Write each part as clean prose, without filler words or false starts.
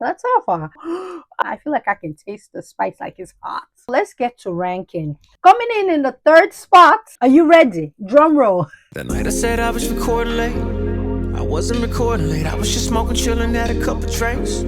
Lattafa. I feel like I can taste the spice like it's hot. Let's get to ranking. Coming in the third spot. Are you ready? Drum roll. That night I said I was recording late. I wasn't recording late. I was just smoking, chilling, had a couple drinks.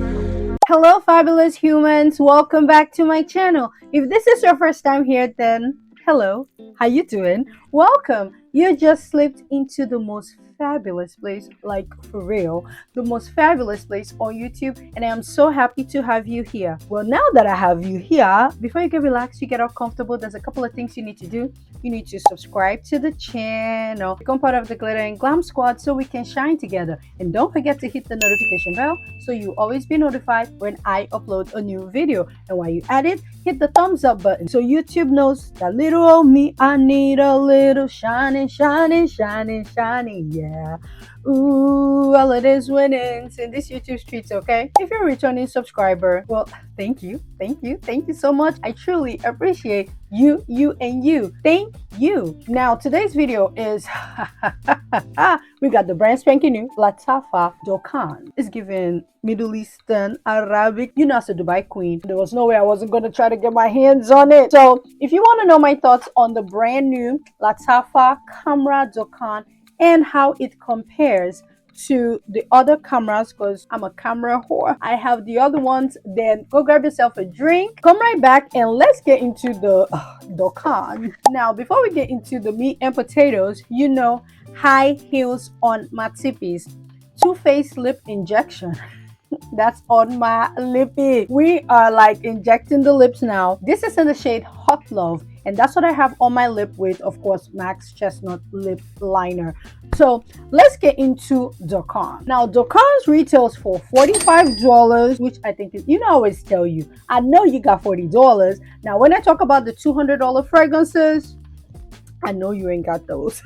Hello, fabulous humans. Welcome back to my channel. If this is your first time here, then hello. How you doing? Welcome. You just slipped into the most fabulous place, like for real, the most fabulous place on YouTube, and I am so happy to have you here. Well, now that I have you here, before you get relaxed, you get all comfortable, there's a couple of things you need to do. You need to subscribe to the channel, become part of the Glitter and Glam squad so we can shine together, and don't forget to hit the notification bell so you always be notified when I upload a new video. And while you at it, hit the thumbs up button so YouTube knows that little old me, I need a little shining, shining, shining, shining, yeah. Ooh, all it is winnings in this YouTube streets, okay? If you're a returning subscriber, well, thank you so much. I truly appreciate you, and you. Thank you. Now, today's video is we got the brand spanking new Lattafa Dukhan. It's given Middle Eastern, Arabic. You know, as a Dubai queen, there was no way I wasn't going to try to get my hands on it. So if you want to know my thoughts on the brand new Lattafa Khamrah Dukhan and how it compares to the other Khamrahs, because I'm a camera whore, I have the other ones, then go grab yourself a drink, come right back, and let's get into the Dukhan. Now, before we get into the meat and potatoes, you know, high heels on my tippies, two-faced lip injection. That's on my lippy. We are like injecting the lips now. This is in the shade Hot Love, and that's what I have on my lip with, of course, Max Chestnut lip liner. So let's get into Dukhan. Now, Dukhan's retails for $45, which I think is, you know, I always tell you, I know you got $40. Now, when I talk about the $200 fragrances, I know you ain't got those.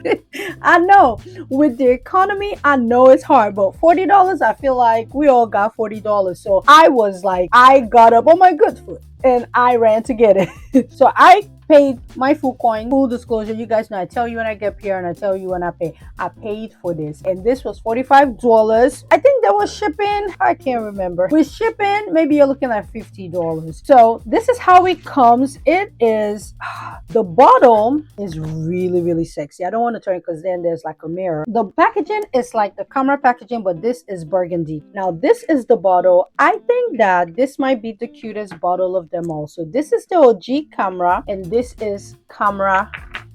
I know with the economy, I know it's hard, but $40, I feel like we all got $40. So I was like, I got up on my good foot and I ran to get it. So I paid my full coin. Full disclosure, you guys know I tell you when I get here and I tell you when I pay. I paid for this, and this was $45. I think there was shipping, I can't remember. With shipping, maybe you're looking at $50. So this is how it comes. It is, the bottle is really sexy. I don't want to turn it because then there's like a mirror. The packaging is like the Khamrah packaging, but this is burgundy. Now this is the bottle. I think that this might be the cutest bottle of them all. So this is the OG Khamrah, and this is Khamrah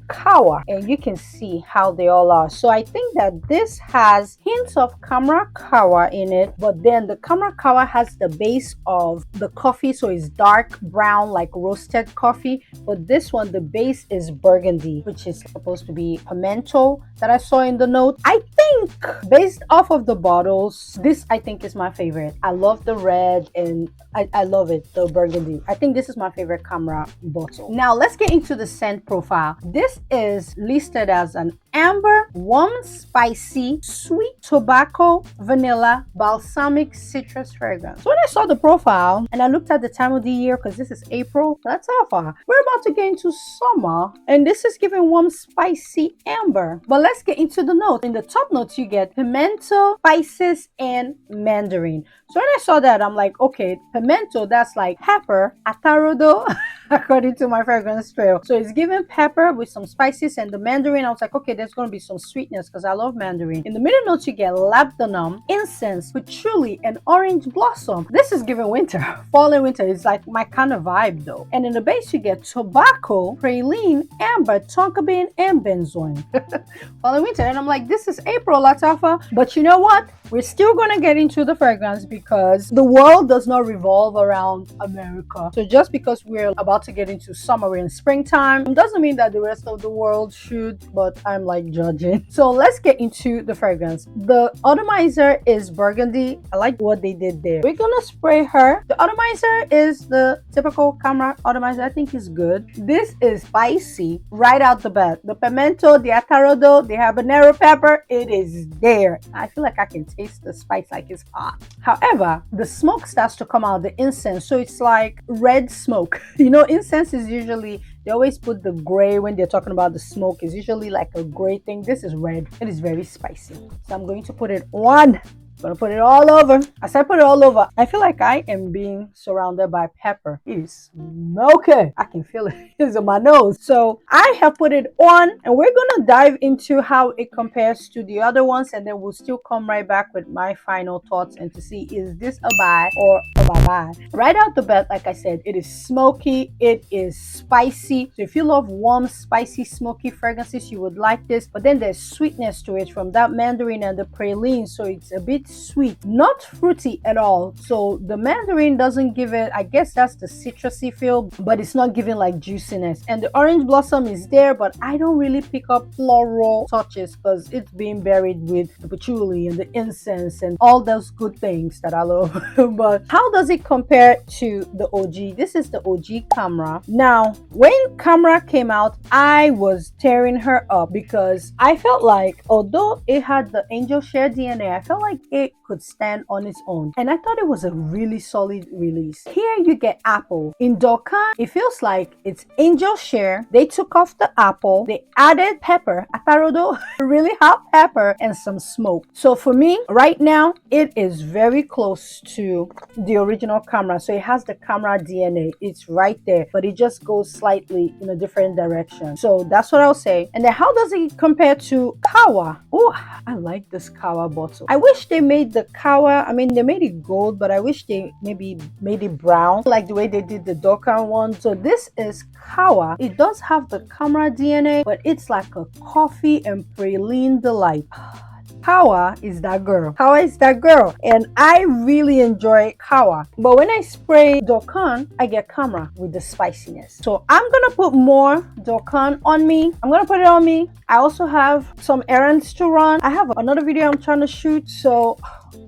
Kawa, and you can see how they all are. So I think that this has hints of Khamrah Kawa in it, but then the Khamrah Kawa has the base of the coffee, so it's dark brown like roasted coffee, but this one, the base is burgundy, which is supposed to be pimento that I saw in the note. I think based off of the bottles, this I think is my favorite. I love the red, and I love it, the burgundy. I think this is my favorite Khamrah bottle. Now let's get into the scent profile. This is listed as an amber, warm, spicy, sweet tobacco, vanilla, balsamic citrus fragrance. So when I saw the profile and I looked at the time of the year, because this is April, that's how far. We're about to get into summer, and this is giving warm, spicy amber. But let's get into the notes. In the top notes, you get pimento, spices, and mandarin. So when I saw that, I'm like, okay, pimento, that's like pepper, atarodo, according to my fragrance trail. So it's giving pepper with some spices, and the mandarin, I was like, okay, there's going to be some sweetness because I love mandarin. In the middle notes, you get labdanum, incense, patchouli, and orange blossom. This is giving winter, fall and winter. It's like my kind of vibe though. And in the base, you get tobacco, praline, amber, tonka bean, and benzoin. Fall and winter. And I'm like, this is April, Lattafa. But you know what? We're still going to get into the fragrance because the world does not revolve around America. So just because we're about to get into summer, we're in springtime, doesn't mean that the rest of the world should, but I'm like judging. So let's get into the fragrance. The atomizer is burgundy. I like what they did there. We're gonna spray her. The atomizer is the typical Khamrah atomizer. I think is good. This is spicy right out the bat. The pimento, the atarodo, the habanero pepper, it is there. I feel like I can taste the spice like it's hot. However, the smoke starts to come out, the incense, so it's like red smoke. You know, incense is usually, they always put the gray when they're talking about the smoke. It's usually like a gray thing. This is red. It is very spicy. So I'm going to put it on Gonna put it all over. As I put it all over, I feel like I am being surrounded by pepper. It is smoky. I can feel it. It's on my nose. So I have put it on, and we're gonna dive into how it compares to the other ones, and then we'll still come right back with my final thoughts and to see, is this a buy or a bye-bye. Right out the bat, like I said, it is smoky, it is spicy. So if you love warm, spicy, smoky fragrances, you would like this. But then there's sweetness to it from that mandarin and the praline, so it's a bit sweet, not fruity at all. So the mandarin doesn't give it, I guess that's the citrusy feel, but it's not giving like juiciness. And the orange blossom is there, but I don't really pick up floral touches because it's being buried with the patchouli and the incense and all those good things that I love. But how does it compare to the OG? This is the OG Khamrah. Now, when Khamrah came out, I was tearing her up because I felt like, although it had the angel share DNA, I felt like it could stand on its own, and I thought it was a really solid release. Here you get apple. In Dukhan, it feels like it's angel share. They took off the apple, they added pepper, atarodo, really hot pepper, and some smoke. So for me right now, it is very close to the original Khamrah. So it has the Khamrah DNA, it's right there, but it just goes slightly in a different direction. So that's what I'll say. And then how does it compare to Kawa? Oh, I like this Kawa bottle. I wish they made the Kawa, I mean, they made it gold, but I wish they maybe made it brown, like the way they did the Dukhan one. So this is Kawa. It does have the Khamrah DNA, but it's like a coffee and praline delight. Kawa is that girl. Kawa is that girl. And I really enjoy Kawa. But when I spray Dukhan, I get Khamrah with the spiciness. So I'm going to put more Dukhan on me. I'm going to put it on me. I also have some errands to run. I have another video I'm trying to shoot. So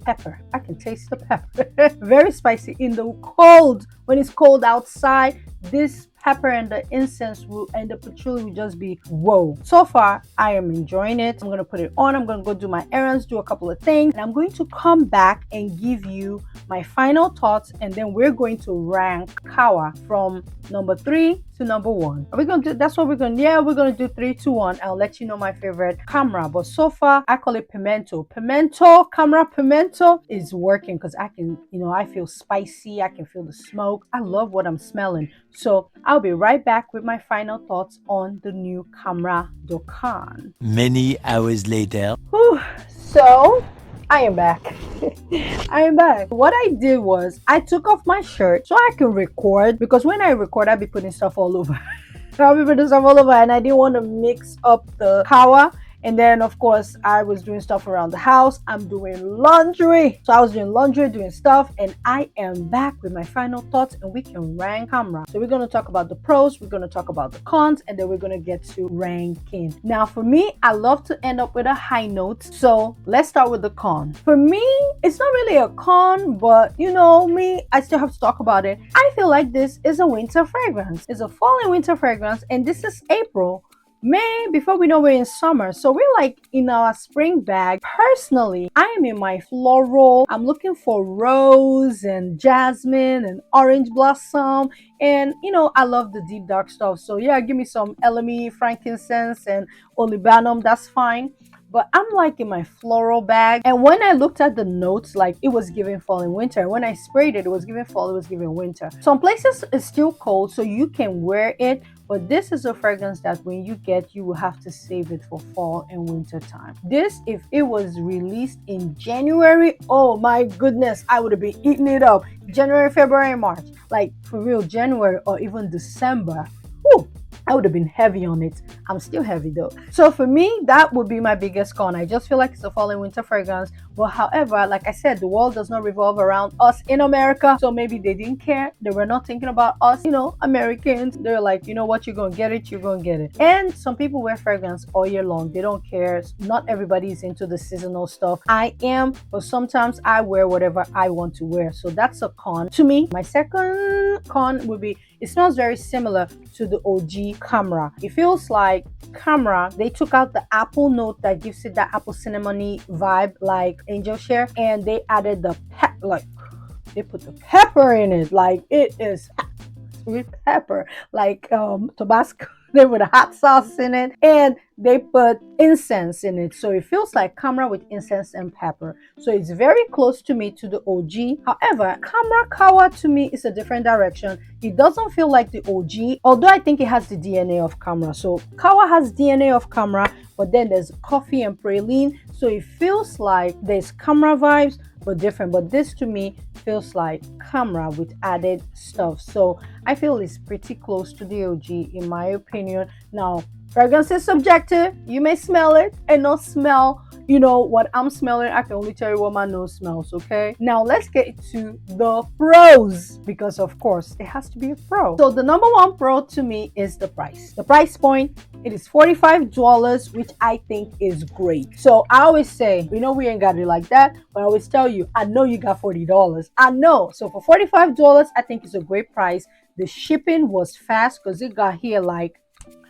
pepper. I can taste the pepper. Very spicy in the cold. When it's cold outside, this pepper and the incense will, and the patchouli will just be whoa. So far, I am enjoying it. I'm going to put it on. I'm going to go do my errands, do a couple of things, and I'm going to come back and give you my final thoughts, and then we're going to rank Kawa from number 3 to number 1. Are we going to do, that's what we're going to, yeah, we're going to do 3 to 1. I'll let you know my favorite Khamrah, but so far I call it pimento. Khamrah pimento is working because I can, you know, I feel spicy, I can feel the smoke. I love what I'm smelling. So I'll be right back with my final thoughts on the new Khamrah Dukhan. Many hours later. Whew. So I am back. I am back. What I did was I took off my shirt so I can record, because when I record, I'll be putting stuff all over. I'll be putting stuff all over, and I didn't want to mix up the Kawa. And then, of course, I was doing stuff around the house. I'm doing laundry. So I was doing laundry, doing stuff, and I am back with my final thoughts, and we can rank Khamrah. So we're going to talk about the pros, we're going to talk about the cons, and then we're going to get to ranking. Now, for me, I love to end up with a high note. So let's start with the con. For me, it's not really a con, but you know me, I still have to talk about it. I feel like this is a winter fragrance. It's a fall and winter fragrance, and this is April. May, before we know we're in summer, so we're like in our spring bag. Personally, I am in my floral. I'm looking for rose and jasmine and orange blossom, and you know, I love the deep dark stuff. So yeah, give me some LME, frankincense, and olibanum. That's fine. But I'm like in my floral bag, and when I looked at the notes, like it was giving fall and winter. When I sprayed it, it was giving fall, it was giving winter. Some places it's still cold, so you can wear it, but this is a fragrance that when you get, you will have to save it for fall and winter time. This, if it was released in January, oh my goodness, I would have been eating it up. January, February, March, like for real, January or even December. Whew, I would have been heavy on it. I'm still heavy though. So for me, that would be my biggest con. I just feel like it's a fall and winter fragrance. But however, like I said, the world does not revolve around us in America. So maybe they didn't care. They were not thinking about us, you know, Americans. They're like, you know what, you're going to get it, you're going to get it. And some people wear fragrance all year long. They don't care. Not everybody is into the seasonal stuff. I am, but sometimes I wear whatever I want to wear. So that's a con to me. My second con would be, it smells very similar to the OG Khamrah. It feels like Khamrah, they took out the apple note that gives it that apple cinnamony vibe like Angel Share, and they added the like they put the pepper in it. Like it is sweet pepper, like Tabasco. They put hot sauce in it, and they put incense in it. So it feels like Khamrah with incense and pepper. So it's very close to me to the OG. However, Khamrah Kawa to me is a different direction. It doesn't feel like the OG, although I think it has the DNA of Khamrah. So Kawa has DNA of Khamrah, but then there's coffee and praline. So it feels like there's Khamrah vibes, but different. But this to me feels like Khamrah with added stuff. So I feel it's pretty close to the OG in my opinion. Now, fragrance is subjective. You may smell it and not smell, what I'm smelling. I can only tell you what my nose smells, okay? Now let's get to the pros, because of course it has to be a pro. So the number one pro to me is the price. The price point, it is $45, which I think is great. So I always say, we ain't got it like that, but I always tell you, I know you got $40. I know. So for $45, I think it's a great price. The shipping was fast because it got here like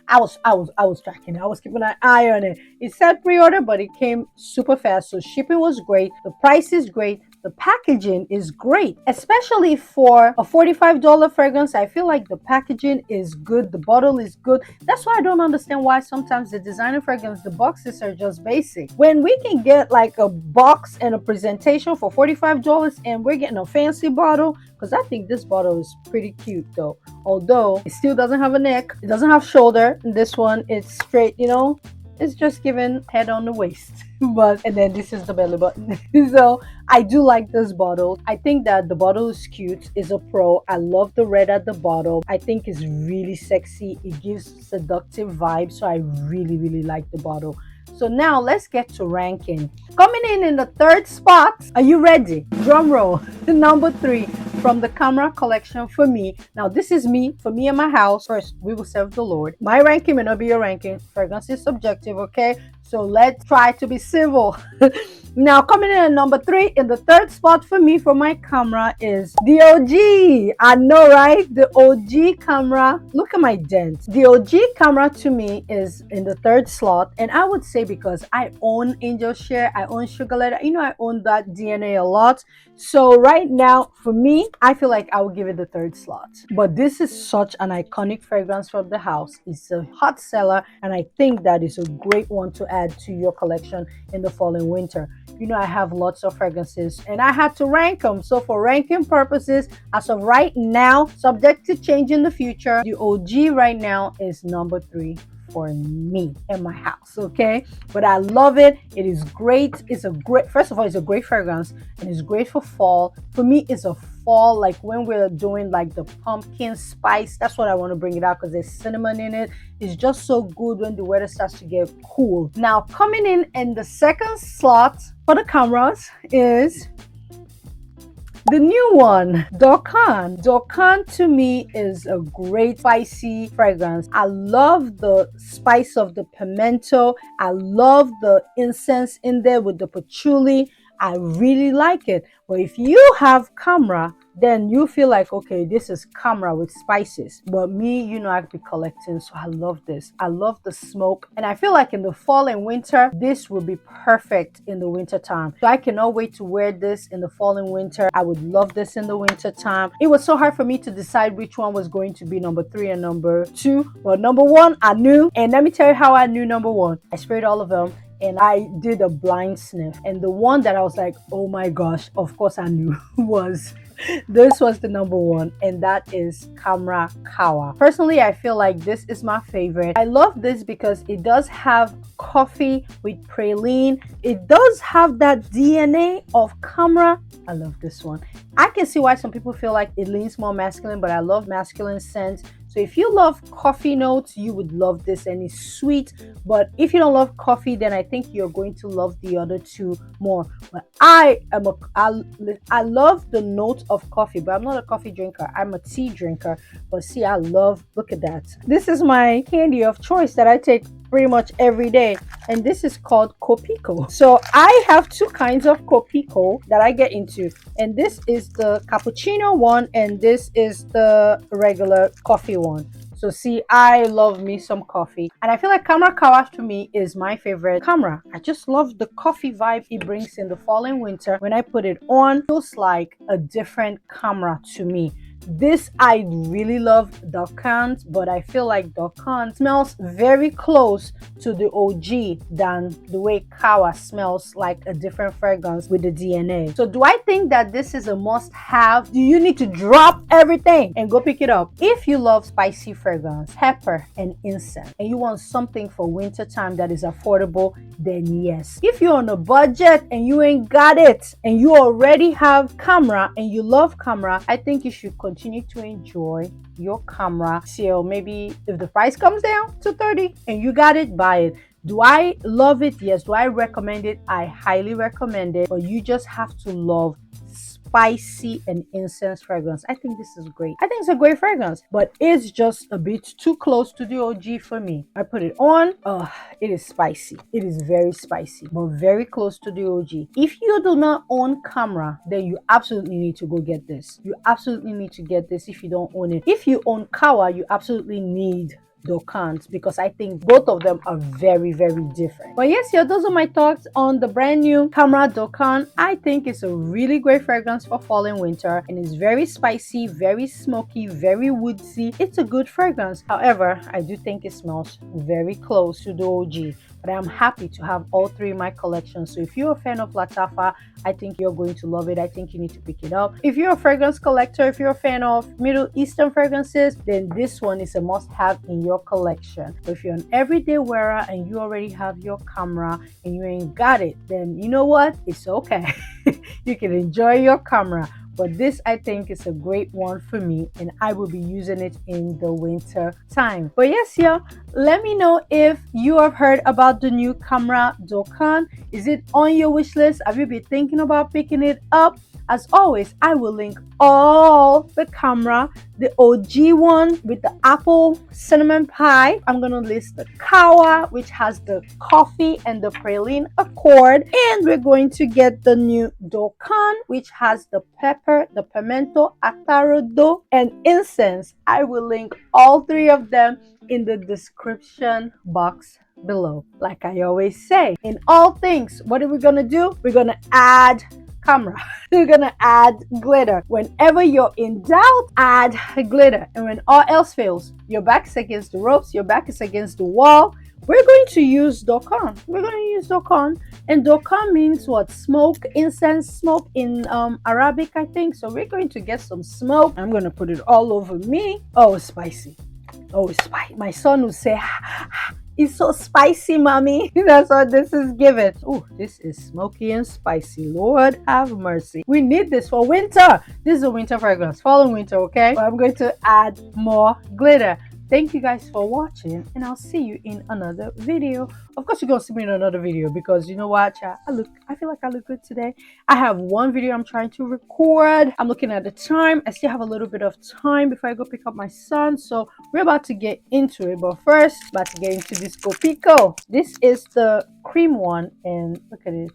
I was tracking it. I was keeping an eye on it. It said pre-order, but it came super fast. So shipping was great. The price is great. The packaging is great, especially for a $45 fragrance. I feel like the packaging is good. The bottle is good. That's why I don't understand why sometimes the designer fragrance, the boxes are just basic. When we can get like a box and a presentation for $45 and we're getting a fancy bottle, because I think this bottle is pretty cute though. Although it still doesn't have a neck, it doesn't have shoulder. This one, it's straight, it's just given head on the waist. And then this is the belly button. So I do like this bottle. I think that the bottle is cute, is a pro. I love the red at the bottom. I think it's really sexy. It gives seductive vibes. So I really, really like the bottle. So now let's get to ranking. Coming in the third spot, are you ready? Drum roll. Number 3 from the Khamrah collection for me. Now this is me, for me and my house. First, we will serve the Lord. My ranking may not be your ranking. Fragrance is subjective, okay? So let's try to be civil. Now coming in at number 3, in the third spot for me for my Khamrah is the OG. I know, right? The OG Khamrah. Look at my dent. The OG Khamrah to me is in the third slot, and I would say because I own Angel Share, I own Sugar Letter. I own that DNA a lot. So right now, for me, I feel like I would give it the third slot. But this is such an iconic fragrance from the house. It's a hot seller, and I think that is a great one to add to your collection in the fall and winter. I have lots of fragrances and I had to rank them. So for ranking purposes, as of right now, subject to change in the future, the OG right now is number 3 for me in my house, okay? But I love it. It is great. First of all, it's a great fragrance and it's great for fall. For me, it's a fall, like when we're doing like the pumpkin spice. That's what I want to bring it out because there's cinnamon in it. It's just so good when the weather starts to get cool. Now coming in the second slot for the Khamrahs is the new one, Dukhan. Dukhan to me is a great spicy fragrance. I love the spice of the pimento. I love the incense in there with the patchouli. I really like it. But if you have Khamrah, then you feel like, okay, this is Khamrah with spices. But me, I've been collecting, so I love this. I love the smoke. And I feel like in the fall and winter, this will be perfect in the winter time. So I cannot wait to wear this in the fall and winter. I would love this in the winter time. It was so hard for me to decide which one was going to be number 3 and number 2. Well, number 1, I knew. And let me tell you how I knew number 1. I sprayed all of them. And I did a blind sniff. And the one that I was like, oh my gosh, of course I knew this was the number 1, and that is Khamrah Kawa. Personally, I feel like this is my favorite. I love this because it does have coffee with praline. It does have that DNA of Khamrah. I love this one. I can see why some people feel like it leans more masculine, but I love masculine scents. So if you love coffee notes, you would love this, and it's sweet. But if you don't love coffee, then I think you're going to love the other 2 more. But I love the note of coffee, but I'm not a coffee drinker. I'm a tea drinker. But see, look at that. This is my candy of choice that I take pretty much every day, and this is called Kopiko. So I have 2 kinds of Kopiko that I get into, and this is the cappuccino one and this is the regular coffee one. So see, I love me some coffee, and I feel like Khamrah Kawa to me is my favorite Khamrah. I just love the coffee vibe it brings in the fall and winter. When I put it on, it feels like a different Khamrah to me. This I really love Dukhan, but I feel like Dukhan smells very close to the OG than the way Kawa smells like a different fragrance with the DNA. So do I think that this is a must-have? Do you need to drop everything and go pick it up? If you love spicy fragrance, pepper and incense, and you want something for winter time that is affordable, then yes. If you're on a budget and you ain't got it and you already have Khamrah and you love Khamrah, I think you should continue to enjoy your Khamrah till maybe if the price comes down to 30 and you got it, buy it. Do I love it? Yes. Do I recommend it? I highly recommend it, but you just have to love spicy and incense fragrance. I think this is great. I think it's a great fragrance, but it's just a bit too close to the OG for me. I put it on. It is spicy. It is very spicy, but very close to the OG. If you do not own Khamrah, then you absolutely need to go get this. You absolutely need to get this if you don't own it. If you own Kawa, you absolutely need Dukhan, because I think both of them are very, very different. But yes, yeah, those are my thoughts on the brand new Khamrah Dukhan. I think it's a really great fragrance for fall and winter, and it's very spicy, very smoky, very woodsy. It's a good fragrance. However, I do think it smells very close to the OG. But I'm happy to have all three in my collection. So if you're a fan of Lattafa, I think you're going to love it. I think you need to pick it up. If you're a fragrance collector, if you're a fan of Middle Eastern fragrances, then this one is a must-have in your collection. But if you're an everyday wearer and you already have your Khamrah and you ain't got it, then you know what? It's okay. You can enjoy your Khamrah. But this, I think, is a great one for me, and I will be using it in the winter time. But yes, y'all, let me know if you have heard about the new Khamrah Dukhan. Is it on your wish list? Have you been thinking about picking it up? As always, I will link all the Khamrah, the OG one with the apple cinnamon pie. I'm going to list the Kawa, which has the coffee and the praline accord. And we're going to get the new Dukhan, which has the pepper, the pimento, ATTAR and incense. I will link all three of them in the description box below. Like I always say, in all things, what are we going to do? We're going to add Khamrah. We're gonna add glitter. Whenever you're in doubt, add glitter. And when all else fails, your back is against the ropes, your back is against the wall, we're going to use Dukhan. We're going to use Dukhan. And Dukhan means what? Smoke, incense, smoke in Arabic, I think. So we're going to get some smoke. I'm going to put it all over me. Oh, it's spicy. Oh, it's spicy. My son will say, it's so spicy, mommy. That's what this is giving. Oh, this is smoky and spicy. Lord have mercy. We need this for winter. This is a winter fragrance. Fall and winter, okay? But I'm going to add more glitter. Thank you guys for watching, and I'll see you in another video. Of course, you're going to see me in another video because you know what, chat? I feel like I look good today. I have one video I'm trying to record. I'm looking at the time. I still have a little bit of time before I go pick up my son. So we're about to get into it. But first, about to get into this Pico. This is the cream one, and look at it.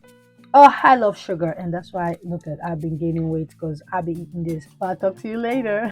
Oh, I love sugar, and that's why, look at, I've been gaining weight because I've been eating this. But I'll talk to you later.